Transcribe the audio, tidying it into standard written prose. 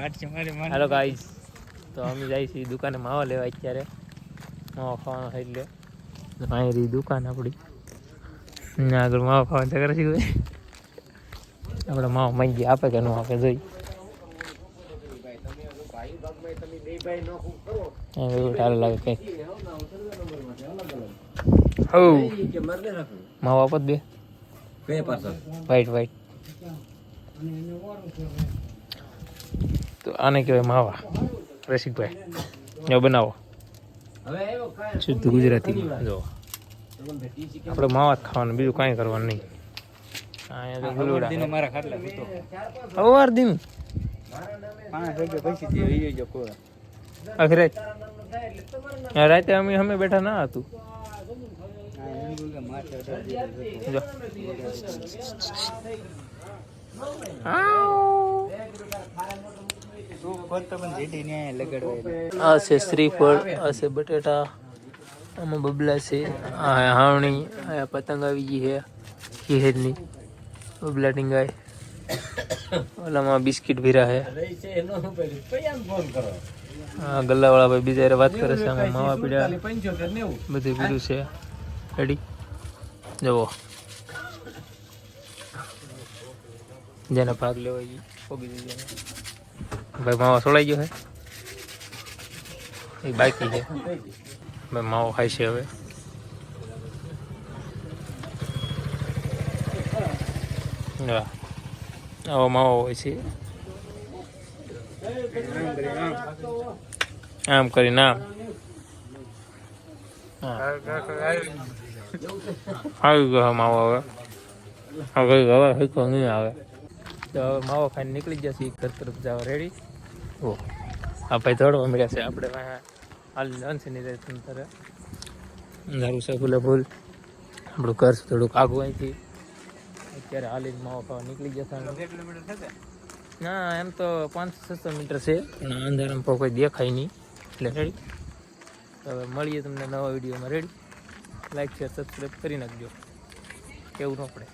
હાલો guys, તો અમે જઈએ છીએ દુકાને માવા લેવા. અત્યારે માવા ખાવાનો છે એટલે અહીં રહી દુકાન આપણી. આગળ માવા ખાવા ચક્કર છે. આપણે માવા માંગીએ આપે કે ન આપે જોઈ. સારું લાગે કઈ માવા આપત બે વાઈટ તો આને કહેવાય માવા. રસિકભાઈ જો બનાવો શુદ્ધ ગુજરાતી જો આપણે માવા જ ખાવાનું, બીજું કાંઈ કરવાનું નહીં. અહીંયા તો ગુલુડા મારા ખાટલા પીતો સવાર દિન 5 વાગ્યા પછી જો કોરા આખી રાત રાતે અમે બેઠા ના હતું. આ છે શ્રીફળ, આ છે બટેટા, આમાં બબલા છે, આ હાવણી, આ પતંગ આવી ગઈ છે ખીહેરની બબલા ટીંગાય, ઓલામાં બિસ્કિટ ભીરા છે. હા ગલ્લાવાળા ભાઈ બીજા વાત કરે છે. આમાં માવા પીડા બધું પીડ્યું છે. રેડી જવો જેને ભાગ લેવા પોગી દીધો ભાઈ. માવા સોળાઈ ગયો છે એ બાકી છે ભાઈ. માવો ખાય છે હવે. આવો માવો હોય છે. આમ કરીને આમ આવી ગયો માવો. હવે હવે શીખવા નહીં આવે તો હવે માવો ખાઈને નીકળી જશે ઘર તરફ જવા. રેડી ઓ આ ભાઈ દોડવા મળ્યા છે. આપણે હાલ અંશે નહીં રહે તરે અંધારું છે ફૂલે ફૂલ. આપણું ઘર થોડુંક આગું અહીંથી. અત્યારે હાલીને માવો ખાવા નીકળી જશે. ના એમ તો 500-600 મીટર છે પણ અંધારામાં કોઈ દેખાય નહીં એટલે. રેડી હવે મળીએ તમને નવા વિડીયોમાં. રેડી લાઈક શેર સબસ્ક્રાઈબ કરી નાખજો. કેવું ન પડે.